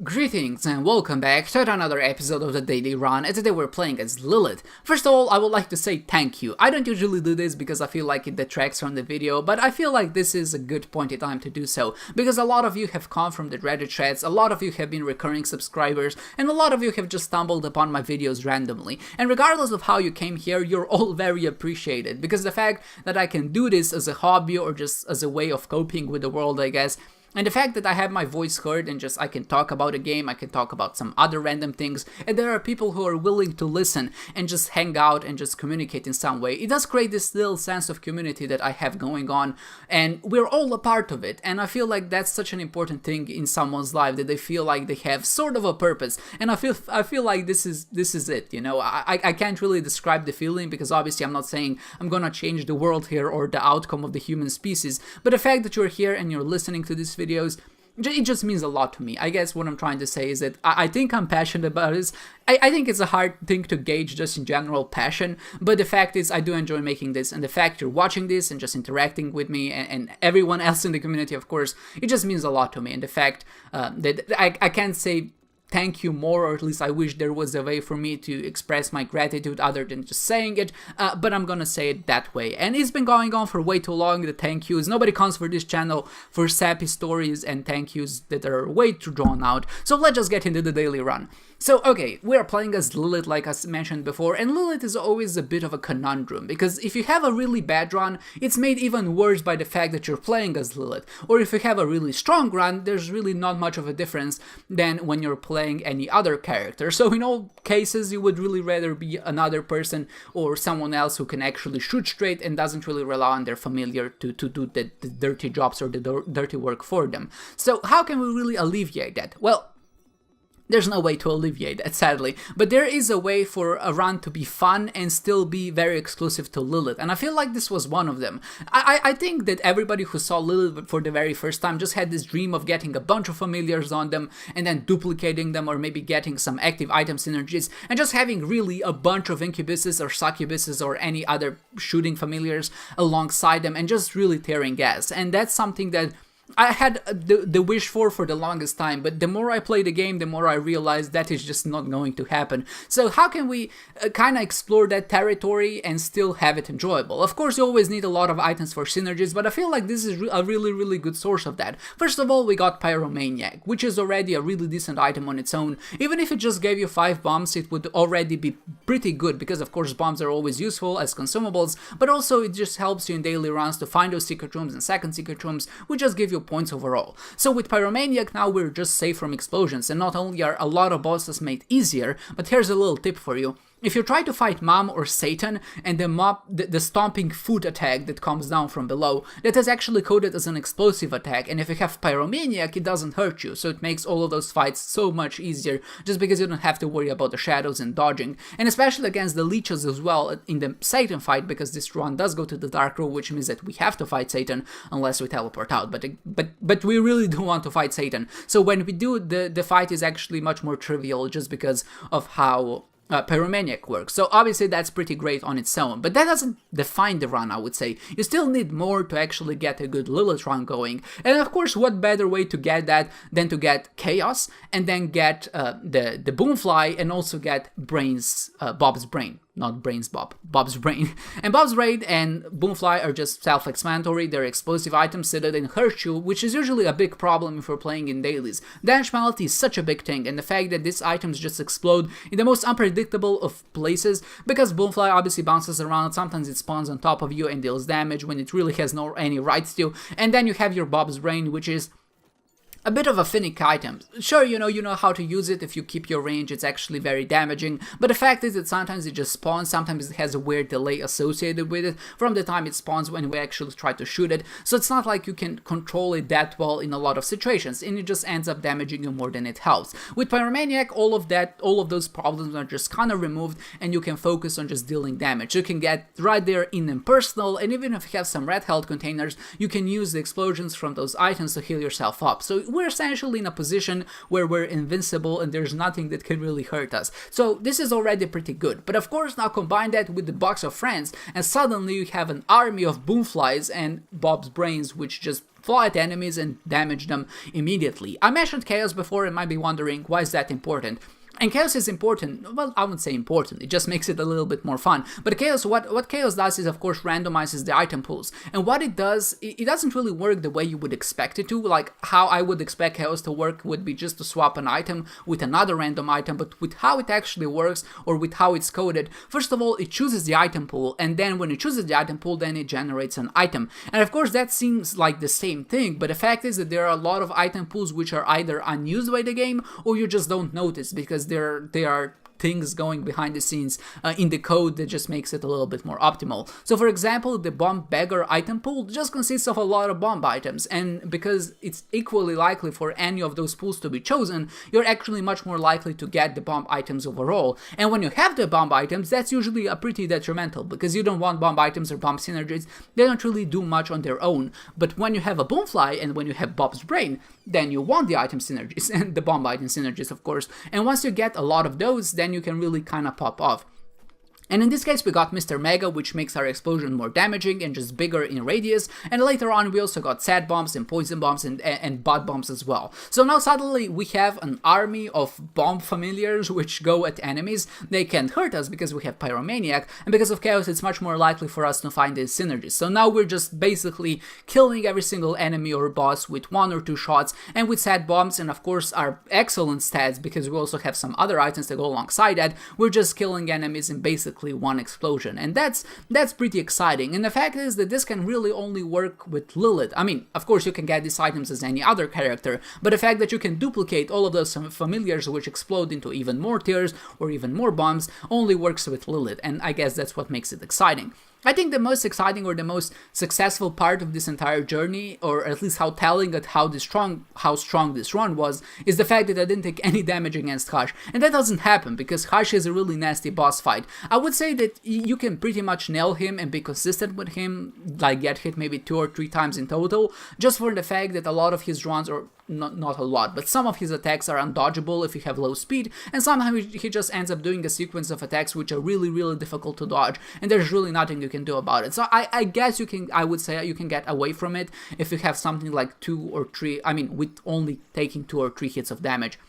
Greetings and welcome back to another episode of the Daily Run, and today we're playing as Lilith. First of all, I would like to say thank you. I don't usually do this because I feel like it detracts from the video, but I feel like this is a good point in time to do so, because a lot of you have come from the Reddit threads, a lot of you have been recurring subscribers, and a lot of you have just stumbled upon my videos randomly. And regardless of how you came here, you're all very appreciated, because the fact that I can do this as a hobby or just as a way of coping with the world, I guess, and the fact that I have my voice heard and just I can talk about a game, I can talk about some other random things, and there are people who are willing to listen and just hang out and just communicate in some way. It does create this little sense of community that I have going on, and we're all a part of it. And I feel like that's such an important thing in someone's life, that they feel like they have sort of a purpose. And I feel like this is it, you know. I can't really describe the feeling, because obviously I'm not saying I'm gonna change the world here or the outcome of the human species, but the fact that you're here and you're listening to this videos, it just means a lot to me. I guess what I'm trying to say is that I think I'm passionate about this. I think it's a hard thing to gauge just in general passion, but the fact is I do enjoy making this, and the fact you're watching this and just interacting with me and everyone else in the community, of course, it just means a lot to me. And the fact that I can't say thank you more, or at least I wish there was a way for me to express my gratitude other than just saying it, but I'm gonna say it that way. And it's been going on for way too long, the thank yous. Nobody comes for this channel for sappy stories and thank yous that are way too drawn out, so let's just get into the daily run. So, okay, we are playing as Lilith, like I mentioned before, and Lilith is always a bit of a conundrum, because if you have a really bad run, it's made even worse by the fact that you're playing as Lilith, or if you have a really strong run, there's really not much of a difference than when you're playing any other character. So in all cases, you would really rather be another person or someone else who can actually shoot straight and doesn't really rely on their familiar to do the dirty jobs or the dirty work for them. So how can we really alleviate that? Well, there's no way to alleviate that, sadly, but there is a way for a run to be fun and still be very exclusive to Lilith, and I feel like this was one of them. I think that everybody who saw Lilith for the very first time just had this dream of getting a bunch of familiars on them and then duplicating them, or maybe getting some active item synergies and just having really a bunch of incubuses or succubuses or any other shooting familiars alongside them and just really tearing gas. And that's something that I had the wish for the longest time, but the more I play the game, the more I realize that is just not going to happen. So how can we kind of explore that territory and still have it enjoyable? Of course, you always need a lot of items for synergies, but I feel like this is a really good source of that. First of all, we got Pyromaniac, which is already a really decent item on its own. Even if it just gave you 5 bombs, it would already be pretty good, because of course bombs are always useful as consumables, but also it just helps you in daily runs to find those secret rooms and second secret rooms, which just give you points overall. So with Pyromaniac now we're just safe from explosions, and not only are a lot of bosses made easier, but here's a little tip for you. If you try to fight Mom or Satan and the stomping foot attack that comes down from below, that is actually coded as an explosive attack, and if you have Pyromaniac, it doesn't hurt you, so it makes all of those fights so much easier, just because you don't have to worry about the shadows and dodging, and especially against the leeches as well in the Satan fight, because this run does go to the Dark Room, which means that we have to fight Satan unless we teleport out, but we really do want to fight Satan. So when we do, the fight is actually much more trivial, just because of how Pyromaniac works. So obviously that's pretty great on its own, but that doesn't define the run, I would say. You still need more to actually get a good Lilith run going, and of course what better way to get that than to get Chaos, and then get the Boomfly, and also get Bob's Brain. Not Brains Bob, Bob's Brain. And Bob's Brain and Boomfly are just self-explanatory. They're explosive items so that they hurt you, which is usually a big problem if you're playing in dailies. Damage penalty is such a big thing, and the fact that these items just explode in the most unpredictable of places, because Boomfly obviously bounces around, sometimes it spawns on top of you and deals damage when it really has any rights to, and then you have your Bob's Brain, which is a bit of a finicky item. Sure, you know how to use it. If you keep your range, it's actually very damaging, but the fact is that sometimes it just spawns, sometimes it has a weird delay associated with it from the time it spawns when we actually try to shoot it, so it's not like you can control it that well in a lot of situations, and it just ends up damaging you more than it helps. With Pyromaniac, all of those problems are just kind of removed, and you can focus on just dealing damage. You can get right there in impersonal, and even if you have some red health containers, you can use the explosions from those items to heal yourself up. So we're essentially in a position where we're invincible and there's nothing that can really hurt us. So this is already pretty good. But of course, now combine that with the box of friends, and suddenly you have an army of boomflies and Bob's brains, which just fly at enemies and damage them immediately. I mentioned chaos before and might be wondering, why is that important? And chaos is important. Well, I wouldn't say important, it just makes it a little bit more fun. But chaos, what chaos does is, of course, randomizes the item pools. And what it does, it doesn't really work the way you would expect it to. Like, how I would expect chaos to work would be just to swap an item with another random item, but with how it actually works, or with how it's coded, first of all, it chooses the item pool, and then when it chooses the item pool, then it generates an item. And of course, that seems like the same thing, but the fact is that there are a lot of item pools which are either unused by the game, or you just don't notice, because they are things going behind the scenes in the code that just makes it a little bit more optimal. So for example, the bomb beggar item pool just consists of a lot of bomb items, and because it's equally likely for any of those pools to be chosen, you're actually much more likely to get the bomb items overall. And when you have the bomb items, that's usually a pretty detrimental, because you don't want bomb items or bomb synergies. They don't really do much on their own. But when you have a boomfly and when you have Bob's brain, then you want the item synergies and the bomb item synergies, of course. And once you get a lot of those, then you can really kind of pop off. And in this case, we got Mr. Mega, which makes our explosion more damaging and just bigger in radius. And later on, we also got sad bombs and poison bombs and butt bombs as well. So now suddenly we have an army of bomb familiars which go at enemies. They can't hurt us because we have Pyromaniac, and because of Chaos, it's much more likely for us to find these synergies. So now we're just basically killing every single enemy or boss with 1 or 2 shots, and with sad bombs, and of course our excellent stats, because we also have some other items that go alongside that, we're just killing enemies in basically one explosion. And that's pretty exciting. And the fact is that this can really only work with Lilith. I mean, of course you can get these items as any other character, but the fact that you can duplicate all of those familiars which explode into even more tears or even more bombs only works with Lilith, and I guess that's what makes it exciting. I think the most exciting or the most successful part of this entire journey, or at least how telling at how strong this run was, is the fact that I didn't take any damage against Hush. And that doesn't happen because Hush is a really nasty boss fight. I would say that you can pretty much nail him and be consistent with him, like get hit maybe 2 or 3 times in total, just for the fact that a lot of his runs, or not a lot, but some of his attacks are undodgeable if you have low speed, and somehow he just ends up doing a sequence of attacks which are really, really difficult to dodge, and there's really nothing you can do about it. So I guess I would say you can get away from it if you have something like 2 or 3, I mean, with only taking 2 or 3 hits of damage.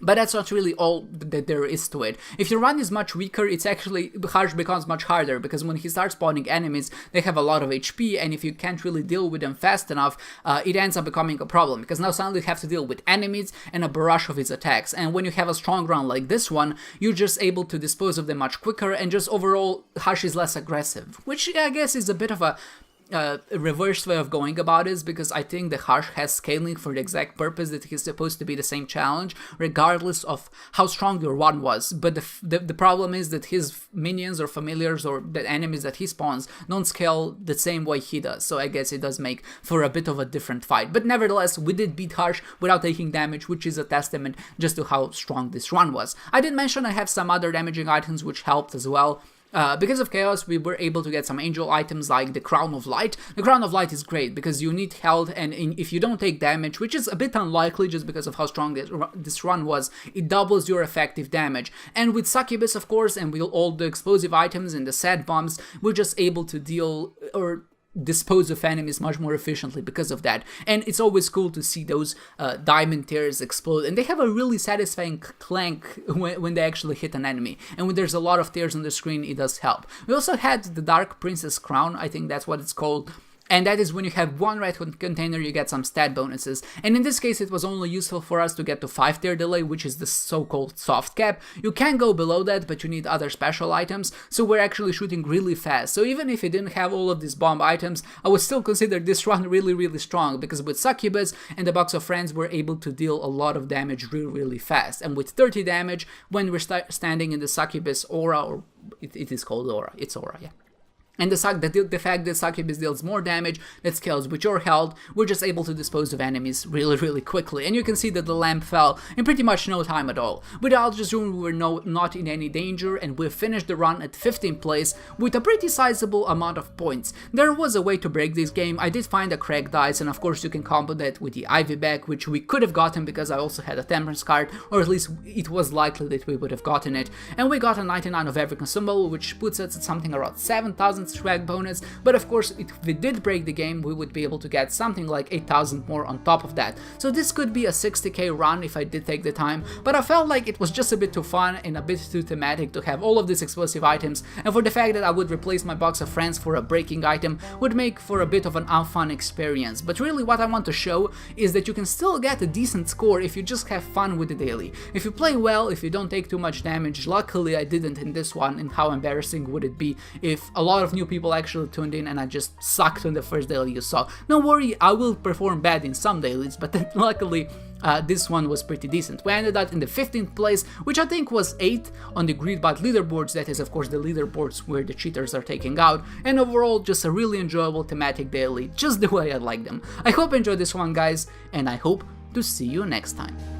But that's not really all that there is to it. If your run is much weaker, it's actually, Harsh becomes much harder, because when he starts spawning enemies, they have a lot of HP, and if you can't really deal with them fast enough, it ends up becoming a problem, because now suddenly you have to deal with enemies and a barrage of his attacks. And when you have a strong run like this one, you're just able to dispose of them much quicker, and just overall, Harsh is less aggressive, which I guess is a bit of a reverse way of going about it, because I think the Harsh has scaling for the exact purpose that he's supposed to be the same challenge, regardless of how strong your one was. But the problem is that his minions or familiars or the enemies that he spawns don't scale the same way he does, so I guess it does make for a bit of a different fight. But nevertheless, we did beat Harsh without taking damage, which is a testament just to how strong this run was. I did mention I have some other damaging items which helped as well. Because of Chaos, we were able to get some angel items like the Crown of Light. The Crown of Light is great because you need health, and if you don't take damage, which is a bit unlikely just because of how strong this run was, it doubles your effective damage. And with Succubus, of course, and with all the explosive items and the sad bombs, we're just able to deal or dispose of enemies much more efficiently because of that. And it's always cool to see those diamond tears explode, and they have a really satisfying clank when they actually hit an enemy, and when there's a lot of tears on the screen, it does help. We also had the Dark Princess Crown, I think that's what it's called, and that is when you have 1 red container, you get some stat bonuses. And in this case, it was only useful for us to get to 5 tier delay, which is the so-called soft cap. You can go below that, but you need other special items, so we're actually shooting really fast. So even if it didn't have all of these bomb items, I would still consider this run really, really strong, because with Succubus and the Box of Friends, we're able to deal a lot of damage really, really fast. And with 30 damage, when we're standing in the Succubus aura, or it is called aura, it's aura, yeah. And the fact that Succubus deals more damage, that scales with your health, we're just able to dispose of enemies really quickly. And you can see that the lamp fell in pretty much no time at all. With Algi's Rune we were not in any danger, and we finished the run at 15th place with a pretty sizable amount of points. There was a way to break this game. I did find a cracked dice, and of course you can combo that with the Ivy Bag, which we could have gotten because I also had a Temperance card, or at least it was likely that we would have gotten it. And we got a 99 of every consumable, which puts us at something around 7,000 swag bonus, but of course if we did break the game we would be able to get something like 8,000 more on top of that. So this could be a 60k run if I did take the time, but I felt like it was just a bit too fun and a bit too thematic to have all of these explosive items, and for the fact that I would replace my box of friends for a breaking item would make for a bit of an unfun experience. But really what I want to show is that you can still get a decent score if you just have fun with the daily. If you play well, if you don't take too much damage. Luckily I didn't in this one, and how embarrassing would it be if a lot of new people actually tuned in and I just sucked on the first daily you saw. Don't worry, I will perform bad in some dailies, but then luckily this one was pretty decent. We ended up in the 15th place, which I think was 8th on the Greedbot leaderboards, that is of course the leaderboards where the cheaters are taking out, and overall just a really enjoyable thematic daily, just the way I like them. I hope you enjoyed this one guys, and I hope to see you next time.